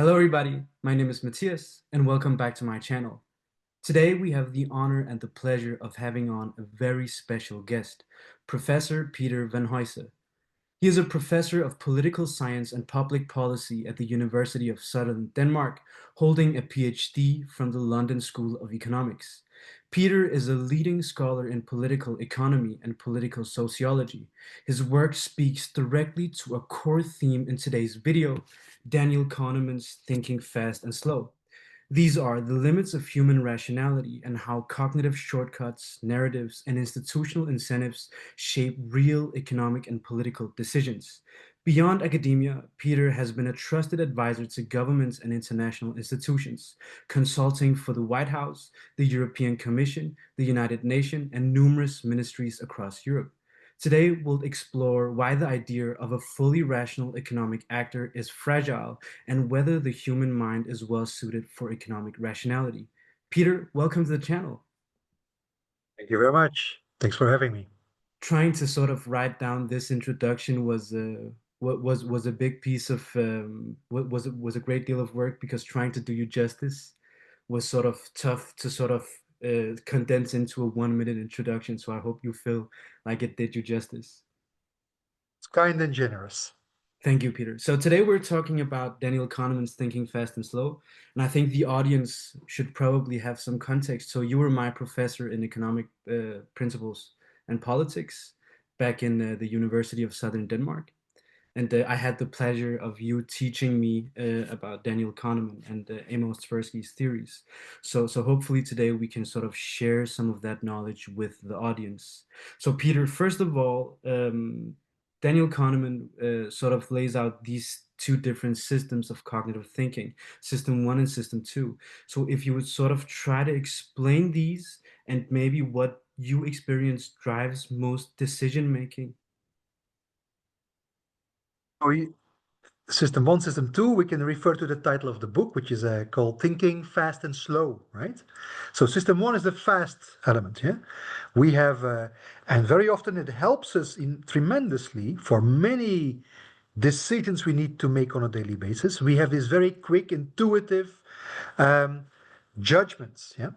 Hello everybody, my name is Matthias and welcome back to my channel. Today we have the honor and the pleasure of having on a very special guest, Professor Pieter Vanhuysse. He is a professor of political science and public policy at the University of Southern Denmark, holding a PhD from the London School of Economics. Pieter is a leading scholar in political economy and political sociology. His work speaks directly to a core theme in today's video, Daniel Kahneman's Thinking Fast and Slow. These are the limits of human rationality and how cognitive shortcuts, narratives, and institutional incentives shape real economic and political decisions. Beyond academia, Pieter has been a trusted advisor to governments and international institutions, consulting for the White House, the European Commission, the United Nations, and numerous ministries across Europe. Today, we'll explore why the idea of a fully rational economic actor is fragile and whether the human mind is well suited for economic rationality. Pieter, welcome to the channel. Thank you very much. Thanks for having me. Trying to sort of write down this introduction was was a big piece of was a great deal of work because trying to do you justice was sort of tough to sort of condense into a 1 minute introduction. So I hope you feel like it did you justice. It's kind and generous. Thank you, Pieter. So today we're talking about Daniel Kahneman's Thinking Fast and Slow, and I think the audience should probably have some context. So you were my professor in economic principles and politics back in the University of Southern Denmark, and I had the pleasure of you teaching me about Daniel Kahneman and Amos Tversky's theories. So hopefully today we can sort of share some of that knowledge with the audience. So Pieter, first of all, Daniel Kahneman sort of lays out these two different systems of cognitive thinking, system one and system two. So if you would sort of try to explain these and maybe what you experience drives most decision making. We, System one, system two, we can refer to the title of the book, which is called Thinking Fast and Slow, right? So system one is the fast element, yeah? We have, and very often it helps us in tremendously for many decisions we need to make on a daily basis. We have these very quick, intuitive um, judgments, yeah,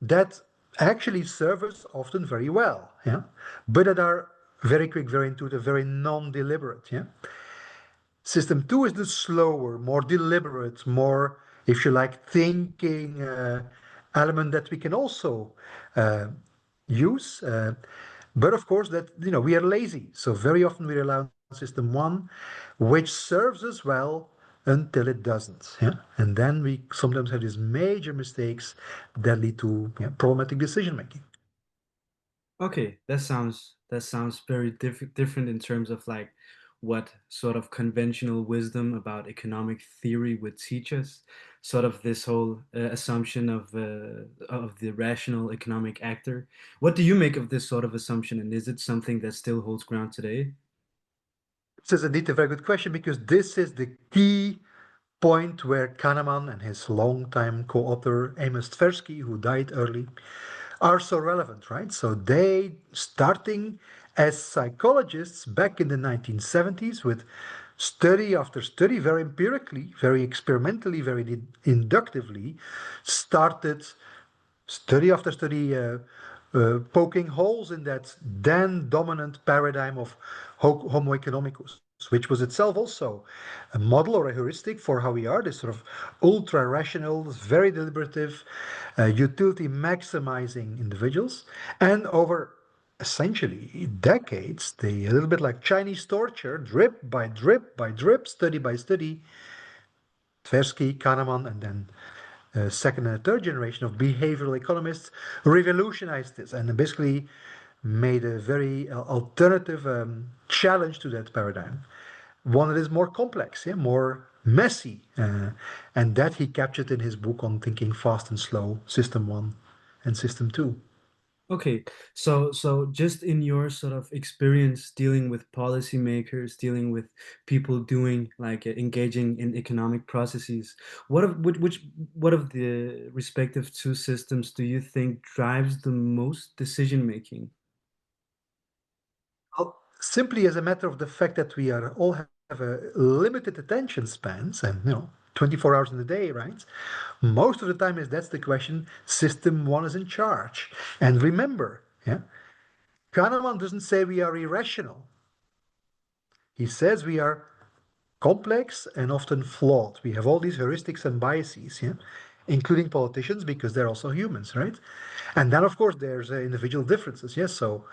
that actually serve us often very well, yeah, but that are very quick, very intuitive, very non-deliberate, yeah. System two is the slower, more deliberate, more, if you like, thinking element that we can also uh, use. But of course, that we are lazy, so very often we rely on system one, which serves us well until it doesn't. Yeah, and then we sometimes have these major mistakes that lead to problematic decision making. Okay, that sounds very different in terms of like what sort of conventional wisdom about economic theory would teach us. Sort of this whole assumption of the rational economic actor. What do you make of this sort of assumption, and is it something that still holds ground today? This is indeed a very good question because this is the key point where Kahneman and his longtime co-author Amos Tversky, who died early, are so relevant, right? So they, starting as psychologists back in the 1970s with study after study, very empirically, very experimentally, very inductively, started study after study poking holes in that then dominant paradigm of Homo economicus, which was itself also a model or a heuristic for how we are, this sort of ultra rational, very deliberative, utility maximizing individuals. And over essentially decades, they a little bit like Chinese torture, drip by drip by drip, study by study, Tversky, Kahneman, and then second and third generation of behavioral economists revolutionized this and basically made a very alternative challenge to that paradigm. One that is more complex, yeah, more messy, and that he captured in his book on thinking fast and slow, System One and System Two. Okay, so just in your sort of experience dealing with policymakers, dealing with people doing like engaging in economic processes, what of the respective two systems do you think drives the most decision making? Well, simply as a matter of the fact that we are all have a limited attention spans and 24 hours in a day, right? Most of the time is that's the question, system one is in charge. And remember, yeah, Kahneman doesn't say we are irrational. He says we are complex and often flawed. We have all these heuristics and biases, yeah, including politicians because they're also humans, right? And then, of course, there's individual differences. Yes, so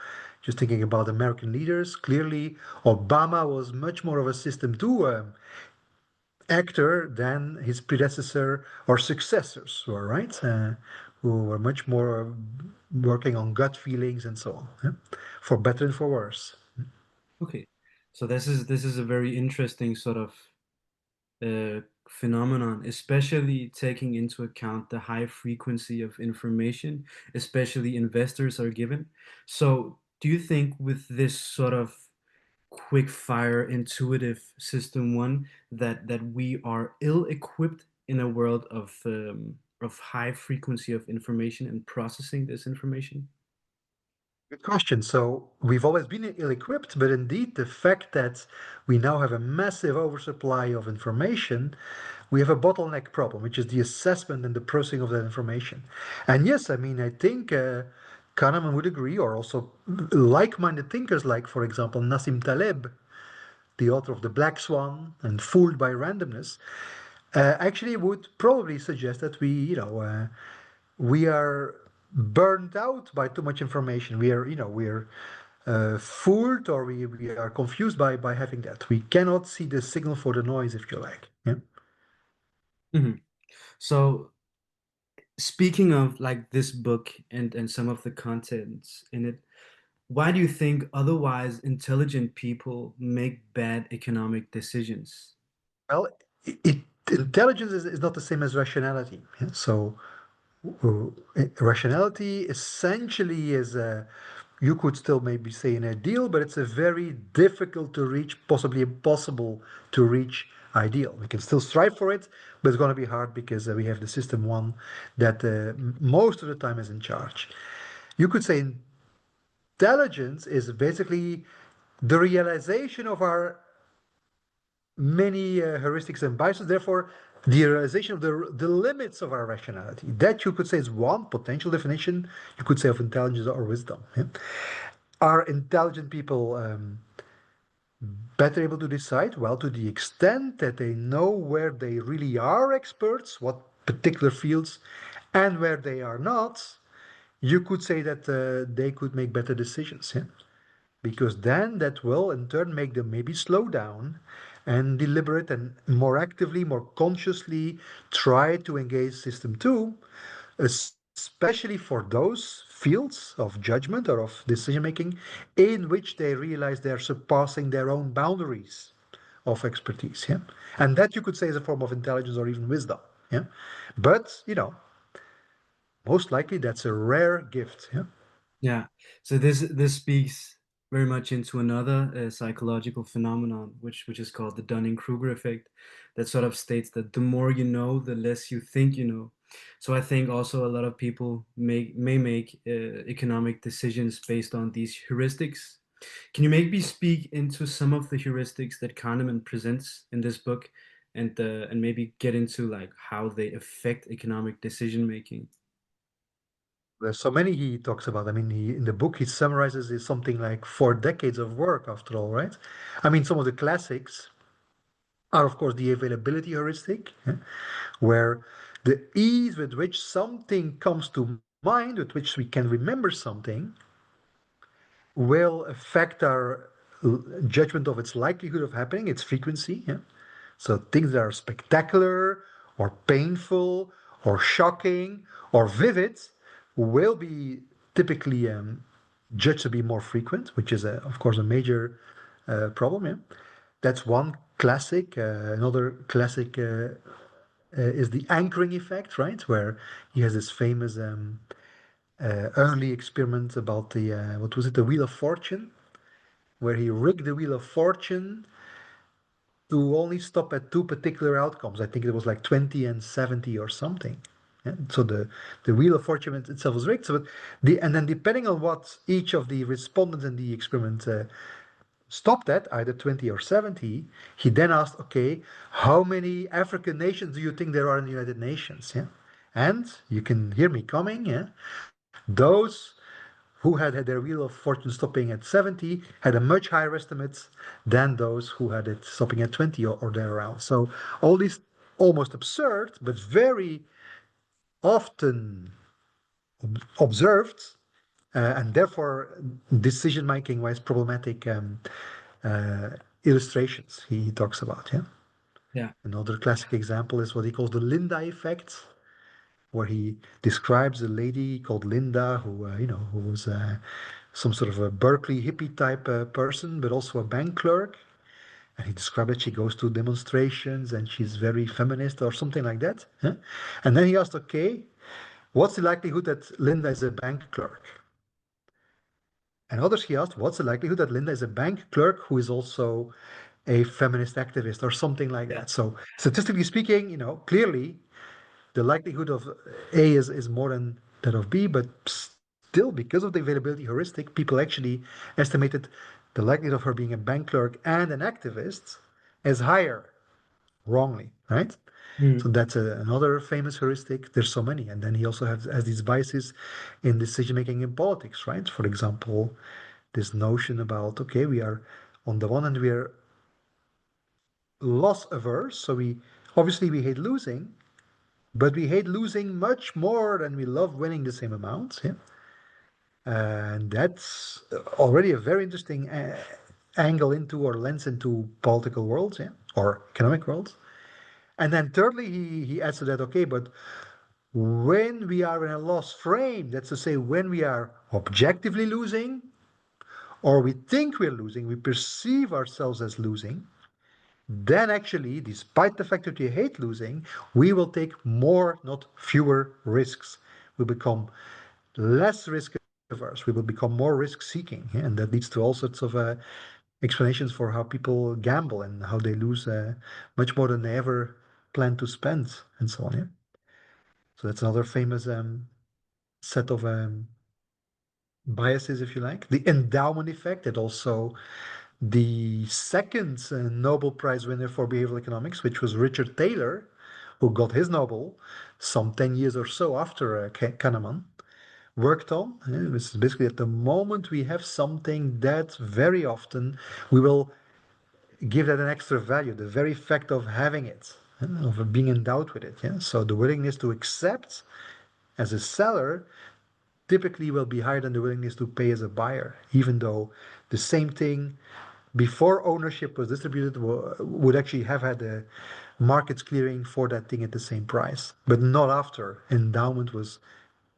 just thinking about American leaders, clearly Obama was much more of a system two actor than his predecessor or successors were, right? Who were much more working on gut feelings and so on, yeah? For better and for worse. Okay, so this is a very interesting sort of phenomenon, especially taking into account the high frequency of information, especially investors are given. So, do you think with this sort of quick fire intuitive system one that we are ill-equipped in a world of high frequency of information and processing this information? Good question. So we've always been ill-equipped, but indeed the fact that we now have a massive oversupply of information, we have a bottleneck problem, which is the assessment and the processing of that information. And yes, I mean, I think Kahneman would agree, or also like-minded thinkers like, for example, Nassim Taleb, the author of The Black Swan and Fooled by Randomness, actually would probably suggest that we are burned out by too much information. We are fooled or we are confused by having that. We cannot see the signal for the noise, if you like. Yeah. Mhm. So, speaking of like this book and some of the contents in it, why do you think otherwise intelligent people make bad economic decisions? Well, intelligence is not the same as rationality. Yeah? So rationality essentially is you could still maybe say an ideal, but it's a very difficult to reach, possibly impossible to reach ideal. We can still strive for it, but it's going to be hard because we have the system one that most of the time is in charge. You could say intelligence is basically the realization of our many heuristics and biases. Therefore, the realization of the limits of our rationality. That you could say is one potential definition. You could say of intelligence or wisdom. Yeah? Are intelligent people better able to decide? Well, to the extent that they know where they really are experts, what particular fields, and where they are not, you could say that they could make better decisions. Yeah? Because then that will in turn make them maybe slow down and deliberate and more actively, more consciously try to engage system two, especially for those fields of judgment or of decision making in which they realize they're surpassing their own boundaries of expertise. Yeah. And that you could say is a form of intelligence or even wisdom. Yeah. But, most likely that's a rare gift. Yeah. Yeah. So this speaks very much into another psychological phenomenon, which is called the Dunning-Kruger effect, that sort of states that the more you know, the less you think you know. So I think also a lot of people may make economic decisions based on these heuristics. Can you maybe speak into some of the heuristics that Kahneman presents in this book, and maybe get into like how they affect economic decision making? There's so many he talks about. I mean, in the book he summarizes is something like 4 decades of work after all, right? I mean, some of the classics are of course the availability heuristic, yeah, where the ease with which something comes to mind, with which we can remember something, will affect our judgment of its likelihood of happening, its frequency. Yeah? So things that are spectacular or painful or shocking or vivid will be typically judged to be more frequent, which is, of course, a major problem. Yeah? That's one classic. Another classic is the anchoring effect, right? Where he has this famous early experiment about the, what was it, the Wheel of Fortune, where he rigged the Wheel of Fortune to only stop at two particular outcomes. I think it was like 20 and 70 or something. Yeah? So the Wheel of Fortune itself was rigged. So and then depending on what each of the respondents in the experiment stopped at either 20 or 70, he then asked, okay, how many African nations do you think there are in the United Nations? Yeah. And you can hear me coming, yeah. Those who had their wheel of fortune stopping at 70 had a much higher estimate than those who had it stopping at 20 or therearound. So all these almost absurd, but very often observed, and therefore decision making wise problematic uh, illustrations he talks about. Yeah. Yeah. Another classic example is what he calls the Linda effect, where he describes a lady called Linda who was some sort of a Berkeley hippie type person, but also a bank clerk. And he described that she goes to demonstrations and she's very feminist or something like that. Huh? And then he asked, okay, what's the likelihood that Linda is a bank clerk? And others he asked, what's the likelihood that Linda is a bank clerk who is also a feminist activist or something like Yeah. that? So statistically speaking, clearly the likelihood of A is more than that of B, but still, because of the availability heuristic, people actually estimated the likelihood of her being a bank clerk and an activist as higher, wrongly, right? So Mm. that's another famous heuristic. There's so many. And then he also has these biases in decision making in politics, right? For example, this notion about, okay, we are, on the one hand, we are loss averse. So we hate losing, but we hate losing much more than we love winning the same amount. Yeah? And that's already a very interesting angle into or lens into political worlds, yeah, or economic worlds. And then thirdly, he adds to that, okay, but when we are in a loss frame, that's to say, when we are objectively losing, or we think we're losing, we perceive ourselves as losing, then actually, despite the fact that we hate losing, we will take more, not fewer risks. We become less risk averse. We will become more risk seeking. Yeah? And that leads to all sorts of explanations for how people gamble and how they lose much more than they ever plan to spend and so on. Yeah? So that's another famous set of biases, if you like. The endowment effect, that also the second Nobel Prize winner for behavioral economics, which was Richard Taylor, who got his Nobel some 10 years or so after Kahneman worked on. This is basically at the moment we have something that very often we will give that an extra value, the very fact of having it, of being endowed with it. Yeah? So the willingness to accept as a seller typically will be higher than the willingness to pay as a buyer, even though the same thing before ownership was distributed would actually have had a markets clearing for that thing at the same price, but not after endowment was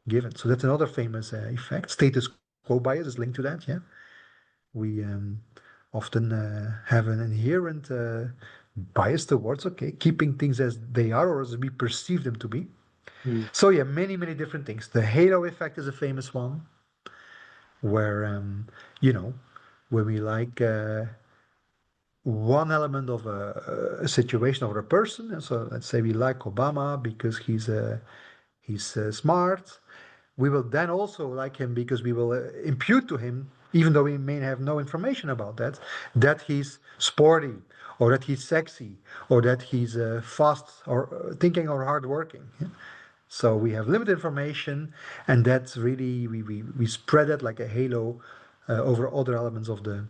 given. So that's another famous effect. Status quo bias is linked to that. Yeah, we often have an inherent bias towards keeping things as they are or as we perceive them to be. Mm. So yeah, many different things. The halo effect is a famous one, where you know when we like one element of a situation or a person. And so let's say we like Obama because he's smart. We will then also like him because we will impute to him, even though we may have no information about that, that he's sporty or that he's sexy or that he's fast or thinking or hardworking. Yeah? So we have limited information, and that's really we spread it like a halo over other elements of the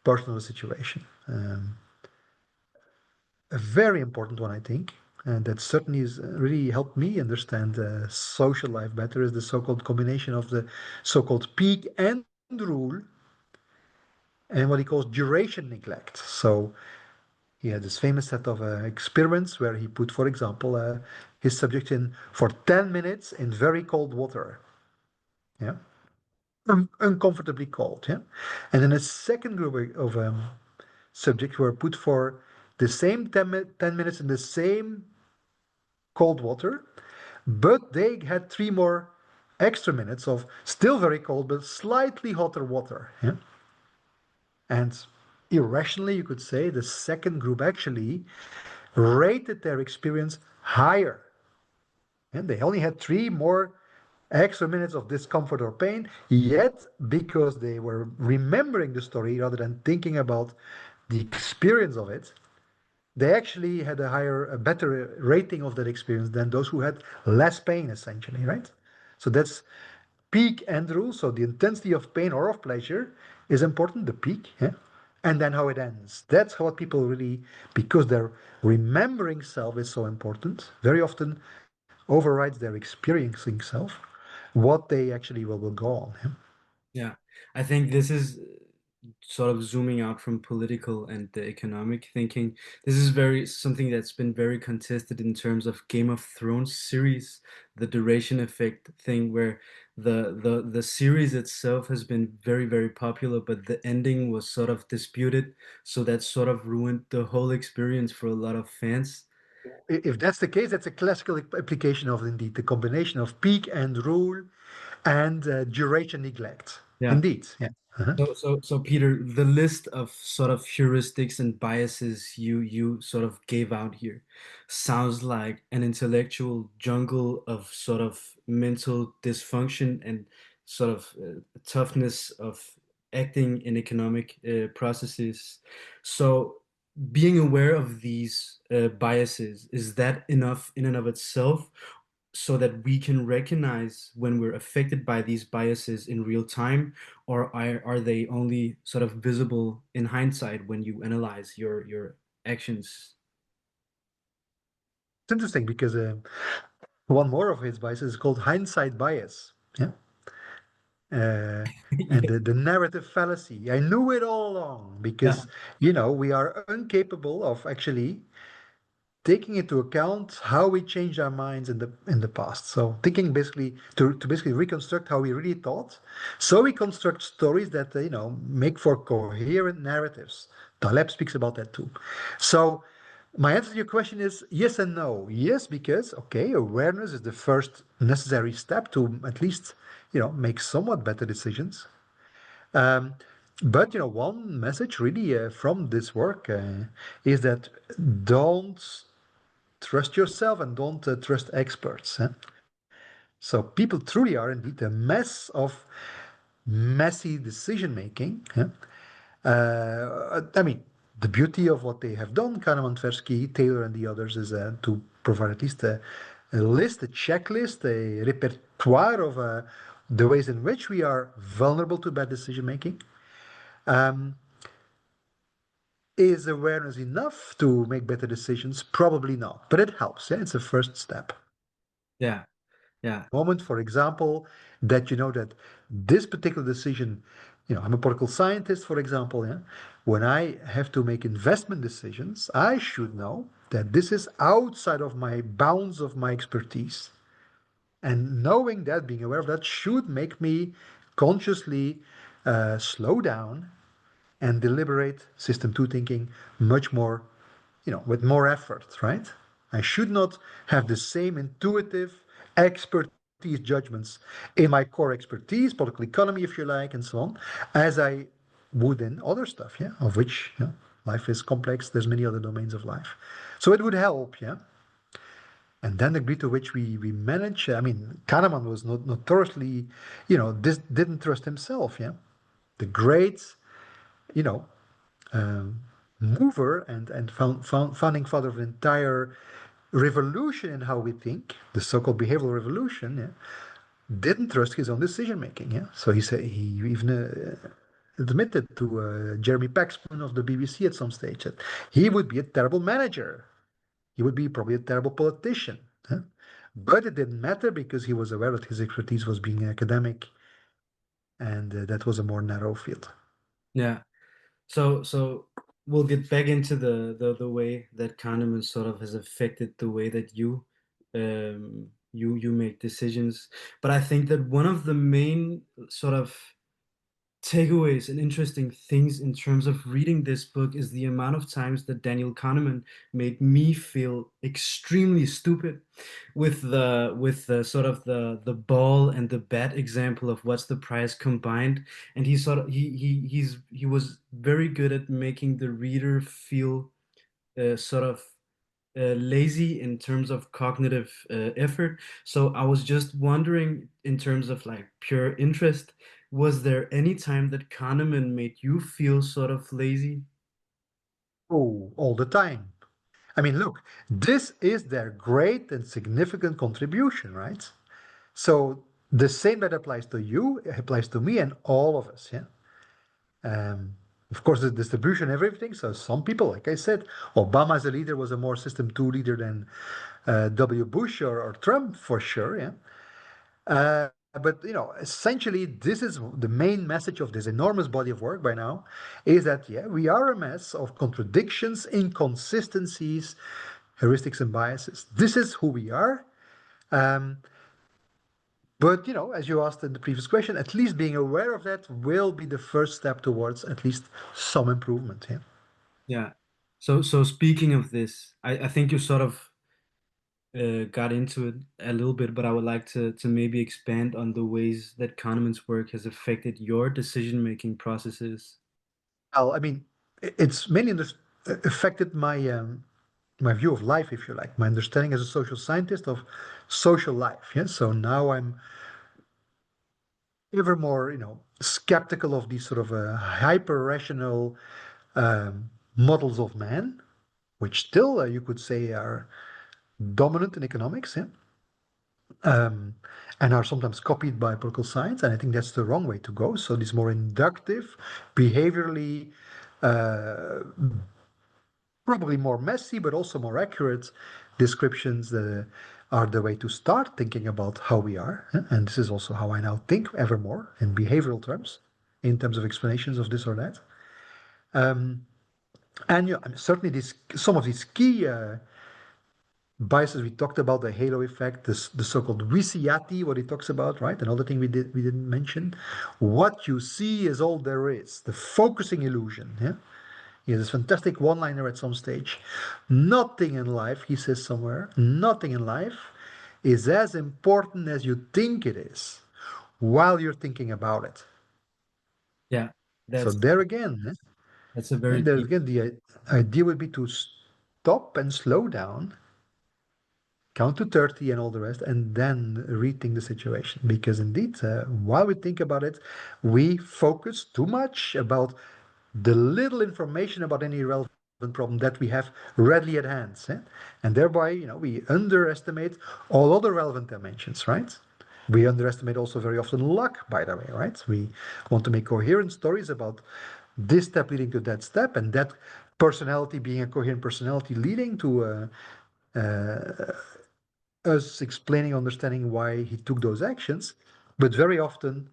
personal situation. A very important one, I think, and that certainly has really helped me understand social life better is the so-called combination of the so-called peak and rule and what he calls duration neglect. So he had this famous set of experiments where he put, for example, his subject in for 10 minutes in very cold water. Yeah. Uncomfortably cold. Yeah. And then a second group of subjects were put for the same 10 minutes in the same cold water, but they had 3 more extra minutes of still very cold but slightly hotter water. Yeah? And irrationally, you could say the second group actually rated their experience higher. And they only had 3 more extra minutes of discomfort or pain, yet because they were remembering the story rather than thinking about the experience of it, they actually had a better rating of that experience than those who had less pain, essentially, right? So that's peak end rule. So the intensity of pain or of pleasure is important, the peak, yeah? And then how it ends. That's what people really, because their remembering self is so important, very often overrides their experiencing self, what they actually will go on. Yeah? Yeah, I think this is sort of zooming out from political and the economic thinking. This is very something that's been very contested in terms of Game of Thrones series, the duration effect thing, where the series itself has been very, very popular, but the ending was sort of disputed, so that sort of ruined the whole experience for a lot of fans. If that's the case, that's a classical application of indeed the combination of peak and rule and duration neglect. Yeah. Indeed. Yeah. Uh-huh. So Peter, the list of sort of heuristics and biases you sort of gave out here sounds like an intellectual jungle of sort of mental dysfunction and sort of toughness of acting in economic processes. So being aware of these biases, is that enough in and of itself, so that we can recognize when we're affected by these biases in real time, or are they only sort of visible in hindsight when you analyze your actions? It's interesting because one more of his biases is called hindsight bias. Yeah. Uh, and Yeah, the narrative fallacy. I knew it all along yeah, because, we are incapable of actually taking into account how we changed our minds in the past. So thinking basically to basically reconstruct how we really thought. So we construct stories that make for coherent narratives. Taleb speaks about that too. So my answer to your question is yes and no. Yes, because okay, awareness is the first necessary step to at least make somewhat better decisions. Um, but one message really from this work is that don't trust yourself and don't trust experts. So people truly are indeed a mess of messy decision making. I mean, the beauty of what they have done, Kahneman, Tversky, Taylor, and the others, is to provide at least a list, a checklist, a repertoire of the ways in which we are vulnerable to bad decision making. Um, is awareness enough to make better decisions? Probably not, but it helps. Yeah? It's a first step. yeah, yeah, Moment, for example, that you know that this particular decision, I'm a political scientist, for example, yeah. When I have to make investment decisions, I should know that this is outside of my bounds of my expertise. And knowing that, being aware of that, should make me consciously slow down and deliberate system two thinking much more, with more effort, right? I should not have the same intuitive expertise judgments in my core expertise, political economy, if you like, and so on, as I would in other stuff, yeah, of which life is complex. There's many other domains of life. So it would help, yeah. And then the degree to which we manage, I mean, Kahneman was notoriously, this didn't trust himself, yeah. The great, you know, um, mover and founding father of the entire revolution in how we think, the so-called behavioral revolution, yeah, didn't trust his own decision making. Yeah, so he said he even admitted to Jeremy Paxman of the BBC at some stage that he would be a terrible manager. He would be probably a terrible politician. Huh? But it didn't matter because he was aware that his expertise was being academic, and that was a more narrow field. yeah. So we'll get back into the way that Kahneman sort of has affected the way that you make decisions. But I think that one of the main sort of takeaways and interesting things in terms of reading this book is the amount of times that Daniel Kahneman made me feel extremely stupid with the sort of the ball and the bat example of what's the price combined. And he sort of he was very good at making the reader feel sort of lazy in terms of cognitive effort. So I was just wondering, in terms of like pure interest, was there any time that Kahneman made you feel sort of lazy? Oh, all the time. I mean, look, this is their great and significant contribution, right? So the same that applies to you applies to me and all of us. Yeah. Um, of course, the distribution, everything. So some people, like I said, Obama as a leader was a more system two leader than W. Bush or Trump for sure. Yeah. But essentially, this is the main message of this enormous body of work by now, is that yeah, we are a mess of contradictions, inconsistencies, heuristics, and biases. This is who we are. Um, but as you asked in the previous question, at least being aware of that will be the first step towards at least some improvement. Yeah. Yeah. So speaking of this, I think you sort of got into it a little bit, but I would like to maybe expand on the ways that Kahneman's work has affected your decision-making processes. Well, I mean, it's mainly affected my view of life, if you like, my understanding as a social scientist of social life. Yeah. So now I'm ever more, skeptical of these sort of hyper rational models of man, which still you could say are dominant in economics, yeah? um, and are sometimes copied by political science. And I think that's the wrong way to go. So these more inductive, behaviorally, uh, probably more messy, but also more accurate descriptions are the way to start thinking about how we are. And this is also how I now think ever more in behavioral terms, in terms of explanations of this or that. Um, and certainly some of these key biases we talked about, the halo effect, the so-called viciati, what he talks about, right? Another thing we didn't mention. What you see is all there is. The focusing illusion. Yeah. He has this fantastic one-liner at some stage. Nothing in life, he says somewhere, nothing in life is as important as you think it is while you're thinking about it. Yeah, So that's there again, that's a and very there deep. again, the idea would be to stop and slow down, count to 30 and all the rest, and then rethink the situation. Because indeed, while we think about it, we focus too much about the little information about any relevant problem that we have readily at hand. And thereby, we underestimate all other relevant dimensions, right? We underestimate also very often luck, by the way, right? We want to make coherent stories about this step leading to that step, and that personality being a coherent personality leading to us explaining, understanding why he took those actions. But very often,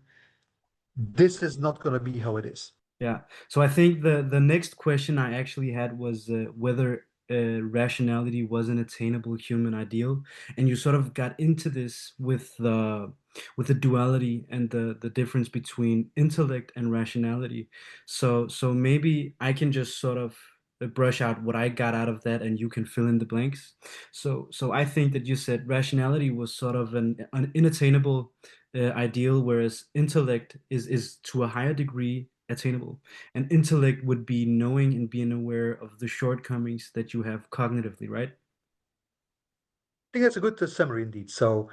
this is not going to be how it is. Yeah. So I think the next question I actually had was whether rationality was an attainable human ideal, and you sort of got into this with the duality and the difference between intellect and rationality. So maybe I can just sort of brush out what I got out of that, and you can fill in the blanks. So I think that you said rationality was sort of an unattainable ideal, whereas intellect is to a higher degree attainable. And intellect would be knowing and being aware of the shortcomings that you have cognitively, right? I think that's a good summary indeed. So,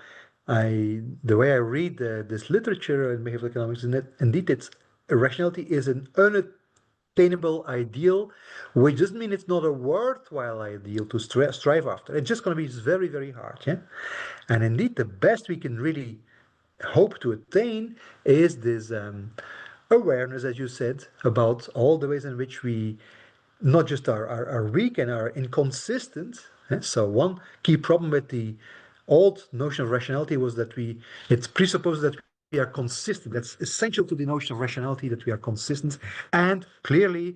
the way I read this literature in behavioral economics, indeed, it's irrationality is an unattainable ideal, which doesn't mean it's not a worthwhile ideal to strive after. It's just going to be very, very hard. Yeah, and indeed, the best we can really hope to attain is this awareness, as you said, about all the ways in which we not just are weak and are inconsistent. So one key problem with the old notion of rationality was that it presupposes that we are consistent. That's essential to the notion of rationality, that we are consistent. And clearly,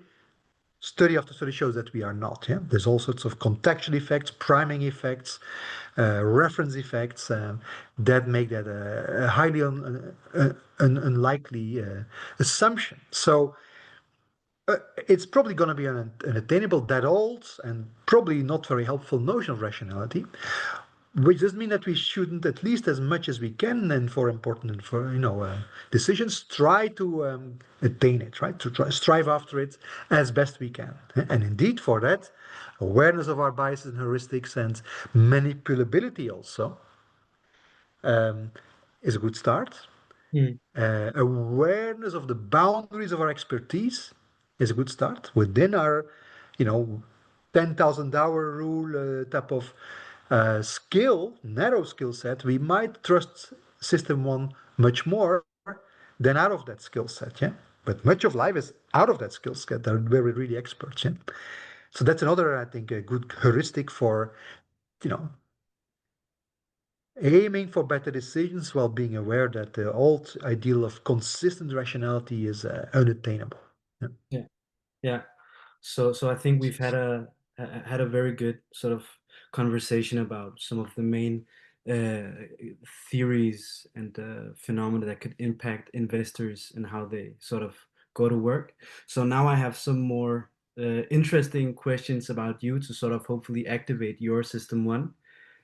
study after study shows that we are not. Yeah? There's all sorts of contextual effects, priming effects, reference effects that make that a highly unlikely assumption. So it's probably going to be an attainable, that old, and probably not very helpful notion of rationality, which does mean that we shouldn't, at least as much as we can, and for important and for decisions, try to attain it, right? To strive after it as best we can. And indeed, for that, awareness of our biases and heuristics, and manipulability also um, is a good start. Mm. Awareness of the boundaries of our expertise is a good start within our, 10,000 hour rule type of narrow skill set. We might trust system one much more than out of that skill set. Yeah. But much of life is out of that skill set that where we're really experts. Yeah. So that's another, I think, a good heuristic for, you know, aiming for better decisions while being aware that the old ideal of consistent rationality is unattainable. Yeah. Yeah. Yeah. So I think we've had a very good sort of conversation about some of the main theories and phenomena that could impact investors and how they sort of go to work. So now I have some more interesting questions about you to sort of hopefully activate your system one.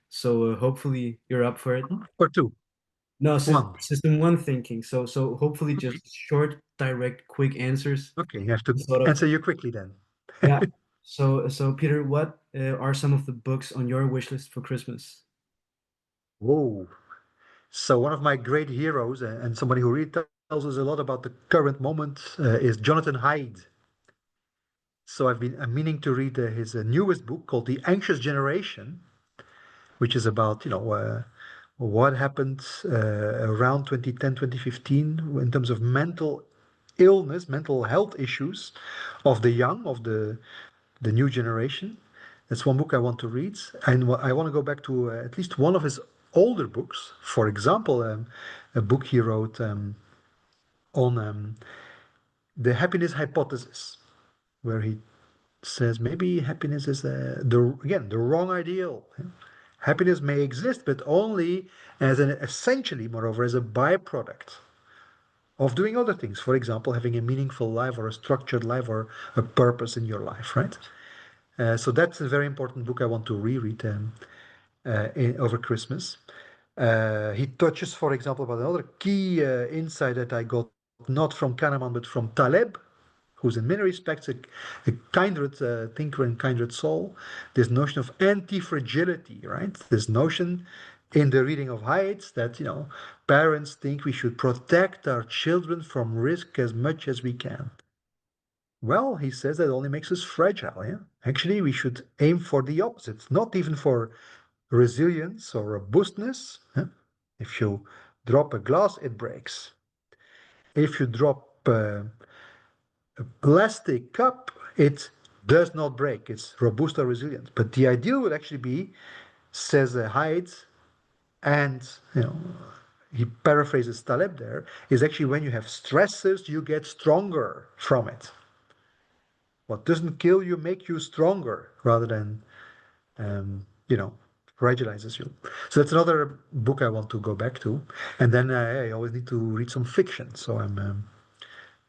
So hopefully you're up for it. Or two. No, One. system one thinking. So hopefully Okay. just short, direct, quick answers. Okay. You have to Sort of. answer you quickly then. Yeah. So Peter, what are some of the books on your wish list for Christmas? Whoa. So one of my great heroes and somebody who really tells us a lot about the current moment is Jonathan Haidt. So I'm meaning to read his newest book called The Anxious Generation, which is about, what happened around 2010, 2015 in terms of mental illness, mental health issues of the young, of the new generation. That's one book I want to read. And I want to go back to at least one of his older books. For example, a book he wrote on the happiness hypothesis, where he says maybe happiness is the wrong ideal. Happiness may exist, but only as an essentially, moreover, as a byproduct of doing other things. For example, having a meaningful life or a structured life or a purpose in your life, right? So that's a very important book I want to reread over Christmas. He touches, for example, about another key insight that I got not from Kahneman but from Taleb, who's in many respects a kindred thinker and kindred soul. This notion of anti-fragility, right? This notion in the reading of Haidt that parents think we should protect our children from risk as much as we can. Well, he says that only makes us fragile. Yeah, actually, we should aim for the opposite. Not even for resilience or robustness. Yeah? If you drop a glass, it breaks. If you drop a plastic cup, it does not break. It's robust or resilient. But the ideal would actually be, says Haidt, and he paraphrases Taleb there, is actually when you have stresses, you get stronger from it. What doesn't kill you make you stronger rather than um, you know fragilizes you. So that's another book I want to go back to. And then I always need to read some fiction. So I'm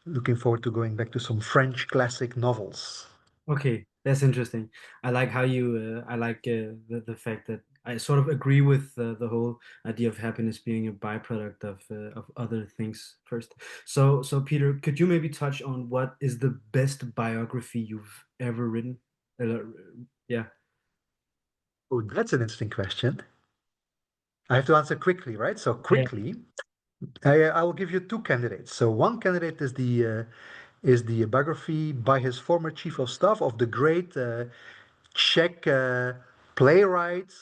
looking forward to going back to some French classic novels. Okay, that's interesting. I like how I like the fact that I sort of agree with the whole idea of happiness being a byproduct of other things first. So Peter, could you maybe touch on what is the best biography you've ever written? Uh, yeah, Oh, that's an interesting question. I have to answer quickly, right? So yeah, quickly, I will give you two candidates. So one candidate is the biography by his former chief of staff of the great Czech playwright,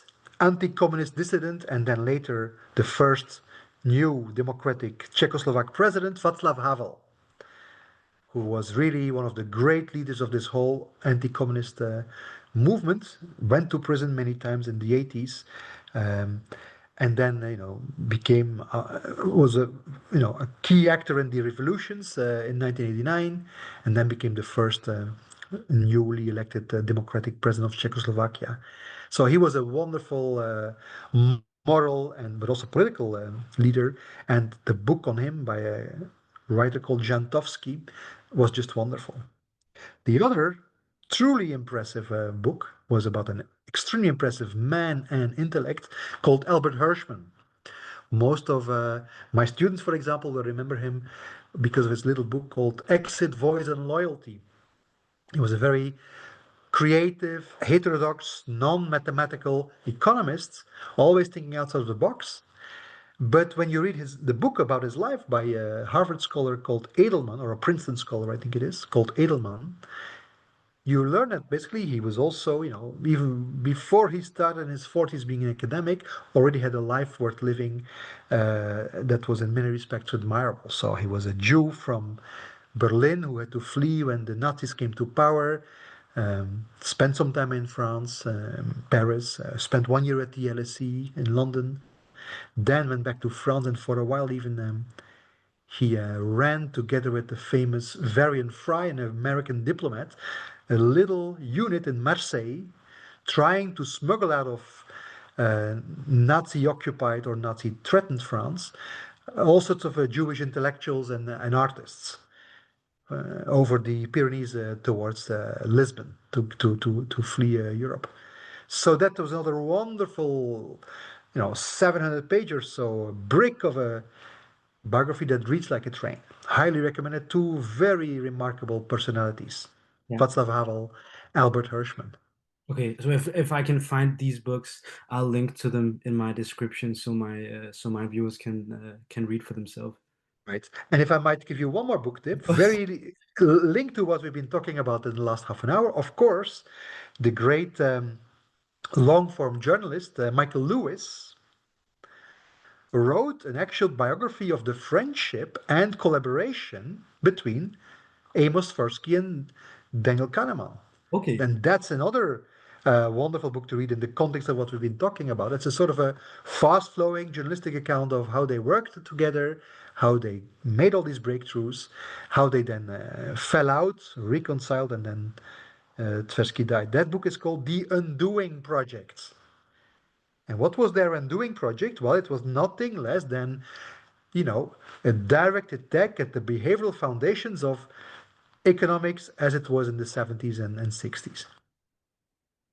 anti-communist dissident, and then later the first new democratic Czechoslovak president, Václav Havel, who was really one of the great leaders of this whole anti-communist movement. Went to prison many times in the 80s, um, and then became was a key actor in the revolutions in 1989, and then became the first newly elected democratic president of Czechoslovakia. So he was a wonderful moral and but also political leader, and the book on him by a writer called Jantovsky was just wonderful. The other truly impressive book was about an extremely impressive man and intellect called Albert Hirschman. Most of my students, for example, will remember him because of his little book called Exit, Voice, and Loyalty. He was a very creative, heterodox, non-mathematical economist, always thinking outside of the box. But when you read the book about his life by a Harvard scholar called Edelman, or a Princeton scholar, I think it is, called Edelman, you learn that basically he was also, even before he started in his 40s being an academic, already had a life worth living that was in many respects admirable. So he was a Jew from Berlin who had to flee when the Nazis came to power, spent some time in France, Paris, spent 1 year at the LSE in London, then went back to France, and for a while even he ran together with the famous Varian Fry, an American diplomat, a little unit in Marseille trying to smuggle out of Nazi occupied or Nazi threatened France all sorts of Jewish intellectuals and artists over the Pyrenees towards Lisbon to flee Europe. So that was another wonderful, 700 page or so brick of a biography that reads like a train. Highly recommended. Two very remarkable personalities, Yeah. Václav Havel, Albert Hirschman. Okay, so if I can find these books, I'll link to them in my description so my viewers can read for themselves. Right. And if I might give you one more book tip, Yes. very linked to what we've been talking about in the last half an hour, of course, the great long form journalist Michael Lewis wrote an actual biography of the friendship and collaboration between Amos Tversky and Daniel Kahneman. Okay. And that's another wonderful book to read in the context of what we've been talking about. It's a sort of a fast flowing journalistic account of how they worked together, how they made all these breakthroughs, how they then fell out, reconciled, and then Tversky died. That book is called The Undoing Project. And what was their undoing project? Well, it was nothing less than, you know, a direct attack at the behavioral foundations of economics as it was in the 70s and 60s.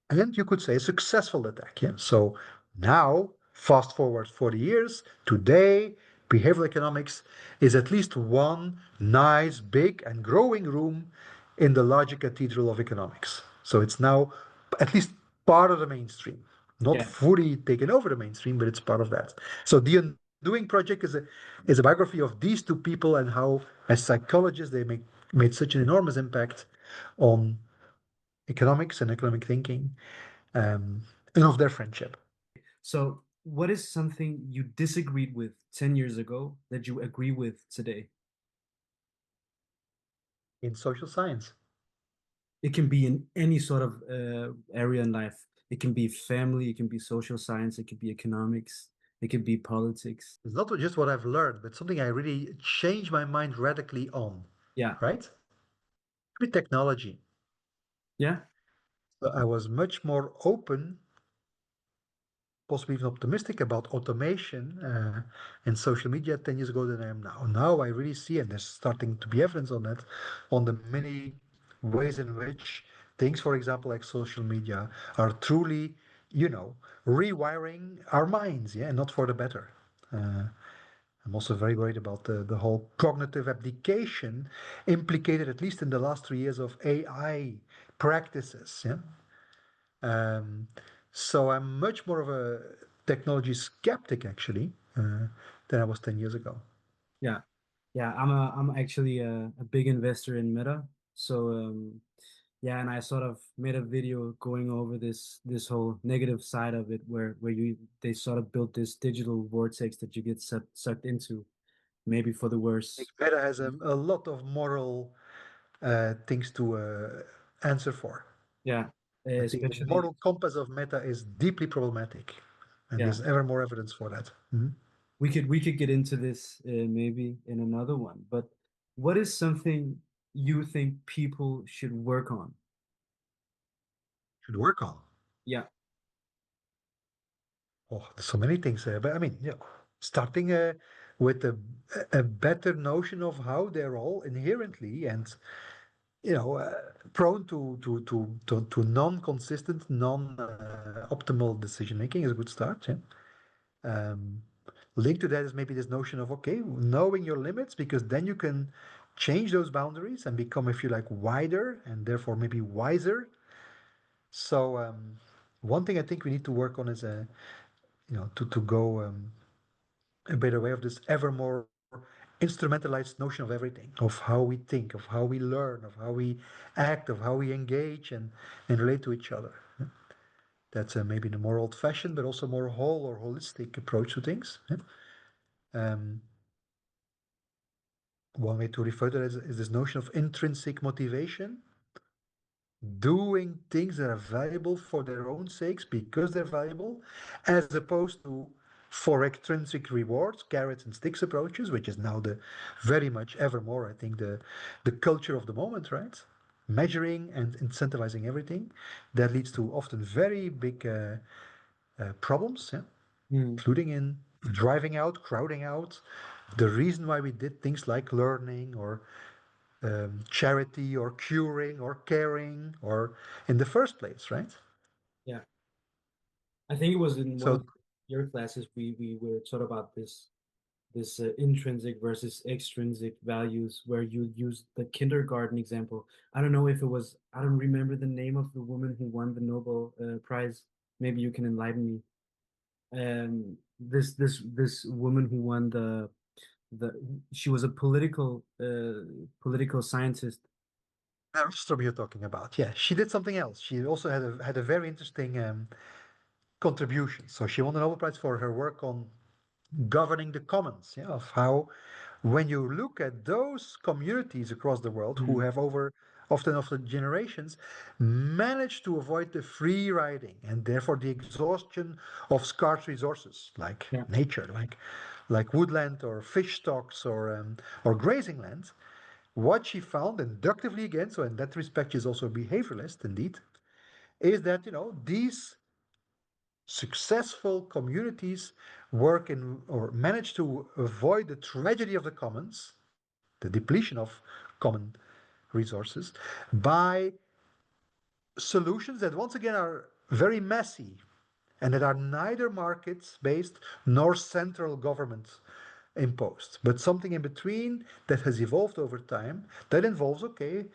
And you could say a successful attack. Yeah. So now, fast forward 40 years, today, behavioral economics is at least one nice, big, and growing room in the larger cathedral of economics. So it's now at least part of the mainstream. Not Yeah. fully taken over the mainstream, but it's part of that. So the Undoing Project is a biography of these two people and how, as psychologists, made such an enormous impact on economics and economic thinking, and of their friendship So, what is something you disagreed with 10 years ago that you agree with today? in social science. It can be in any sort of area in life. It can be family, it can be social science, it could be economics, it could be politics. It's not just what I've learned, but something I really changed my mind radically on, Yeah. right? With technology. Yeah. So I was much more open, possibly even optimistic about automation and social media 10 years ago than I am now. Now I really see, and there's starting to be evidence on that, on the many ways in which things, for example, like social media, are truly, rewiring our minds, yeah, and not for the better. Uh, I'm also very worried about the whole cognitive abdication implicated, at least in the last 3 years, of AI practices. Yeah. Um, so I'm much more of a technology skeptic actually than I was 10 years ago. Yeah. Yeah, I'm actually a big investor in Meta. So yeah, and I sort of made a video going over this whole negative side of it where you they sort of built this digital vortex that you get sucked into, maybe for the I think worse. Meta has a lot of moral things to answer for. Yeah, I think the especially moral compass of Meta is deeply problematic, and yeah. there's ever more evidence for that. Mhm. We could get into this maybe in another one, but what is something you think people should work on? Should work on. Yeah, Oh, there's so many things, but I mean, starting with a better notion of how they're all inherently and prone to non-consistent, non-optimal decision making is a good start. Yeah. Um, Linked to that is maybe this notion of okay, knowing your limits, because then you can change those boundaries and become, if you like, wider and therefore maybe wiser. So one thing I think we need to work on is to go a bit away of this ever more instrumentalized notion of everything, of how we think, of how we learn, of how we act, of how we engage and relate to each other. That's maybe the more old-fashioned, but also more whole or holistic approach to things. Um, One way to refer to it is this notion of intrinsic motivation, doing things that are valuable for their own sakes because they're valuable, as opposed to for extrinsic rewards, carrots and sticks approaches, which is now the very much ever more, I think, the culture of the moment, right? Measuring and incentivizing everything that leads to often very big problems, yeah? Hmm. Including in driving out, crowding out. The reason why we did things like learning or charity or curing or caring or in the first place, right? Yeah, I think it was in one of So your classes we were taught about this intrinsic versus extrinsic values where you used the kindergarten example. I don't know if it was, I don't remember the name of the woman who won the Nobel Prize. Maybe you can enlighten me. This woman who won the she was a political scientist. Rostrom you're talking about, yeah, she did something else. She also had a very interesting contribution. So she won the Nobel Prize for her work on governing the commons, yeah, of how when you look at those communities across the world who Hmm. have over often generations managed to avoid the free riding and therefore the exhaustion of scarce resources like Yeah. nature, like woodland or fish stocks or grazing land. What she found inductively again, so in that respect she's also a behavioralist indeed, is that these successful communities work in or manage to avoid the tragedy of the commons, the depletion of common resources, by solutions that once again are very messy and that are neither markets based nor central government imposed, but something in between that has evolved over time that involves, okay,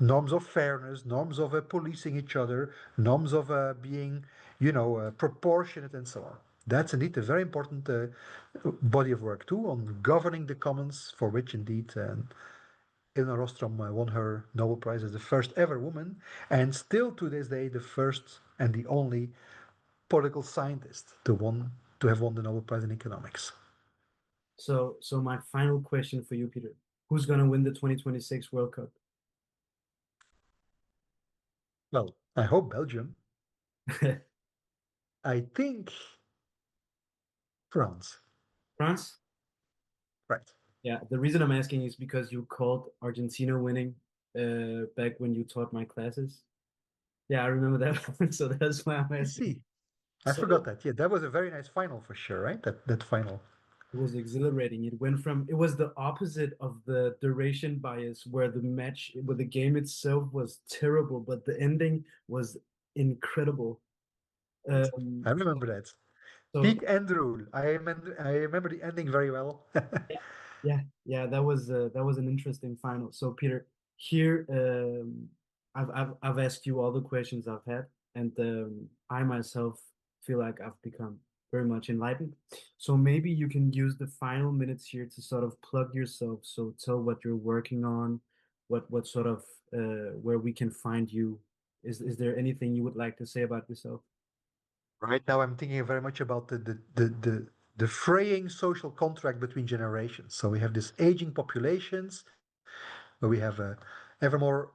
norms of fairness, norms of policing each other, norms of being, proportionate and so on. That's indeed a very important body of work too on governing the commons, for which indeed Ilna Rostrom won her Nobel Prize as the first ever woman, and still to this day the first and the only political scientist to have won the Nobel Prize in economics. So my final question for you, Peter, who's gonna win the 2026 World Cup? Well, I hope Belgium. I think France. France? Right. Yeah, the reason I'm asking is because you called Argentina winning back when you taught my classes. Yeah, I remember that one, so that's why I'm I asking. see. I forgot So that. Yeah, that was a very nice final for sure, right? That final. it was exhilarating. It went from, it was the opposite of the duration bias where the game itself was terrible, but the ending was incredible. Right. Um, I remember that. so Peak end rule. I remember the ending very well. Yeah, yeah, that was an interesting final. So Peter, here I've asked you all the questions I've had, and I myself feel like I've become very much enlightened. So maybe you can use the final minutes here to sort of plug yourself. So tell what you're working on, what sort of where we can find you. Is there anything you would like to say about yourself? Right now, I'm thinking very much about the fraying social contract between generations. So we have this aging populations, where we have ever more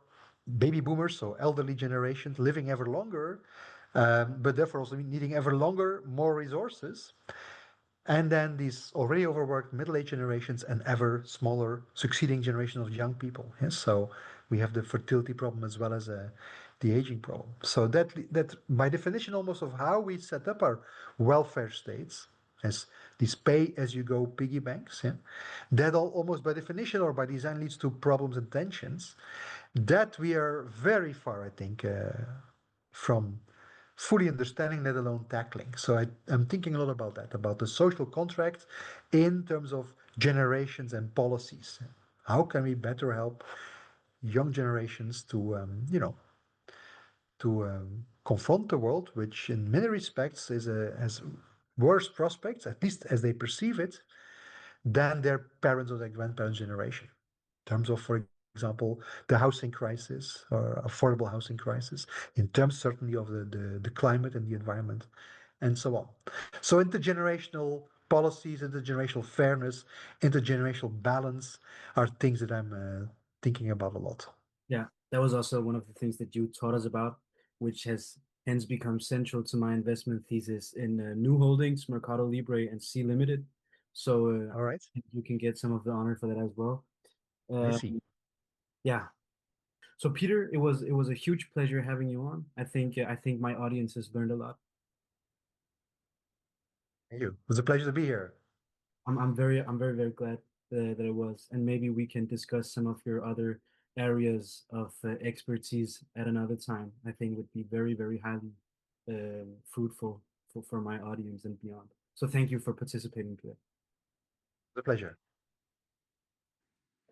baby boomers, so elderly generations living ever longer, but therefore also needing ever longer more resources. And then these already overworked middle-aged generations and ever smaller succeeding generations of young people. Yes, so we have the fertility problem as well as the aging problem. So that by definition almost of how we set up our welfare states as these pay-as-you-go piggy banks, yeah, that all, almost by definition or by design leads to problems and tensions that we are very far, I think, from fully understanding, let alone tackling. So I'm thinking a lot about that, about the social contract in terms of generations and policies. How can we better help young generations to, to confront the world, which in many respects has worse prospects, at least as they perceive it, than their parents or their grandparents' generation. In terms of, for example, the housing crisis or affordable housing crisis, in terms certainly of the climate and the environment, and so on. So intergenerational policies, intergenerational fairness, intergenerational balance are things that I'm thinking about a lot. Yeah, that was also one of the things that you taught us about, which has hence become central to my investment thesis in new holdings, Mercado Libre, and C Limited. So All right, you can get some of the honor for that as well. I Uh, see. yeah. So Peter, it was a huge pleasure having you on. I think my audience has learned a lot. Thank you. It was a pleasure to be here. I'm very glad that it was, and maybe we can discuss some of your other areas of expertise at another time. I think would be very highly fruitful for my audience and beyond. So thank you for participating today. It was a pleasure.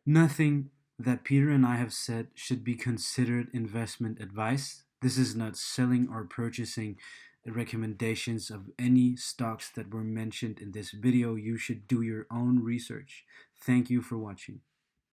Nothing that Peter and I have said should be considered investment advice. This is not selling or purchasing recommendations of any stocks that were mentioned in this video. You should do your own research. Thank you for watching.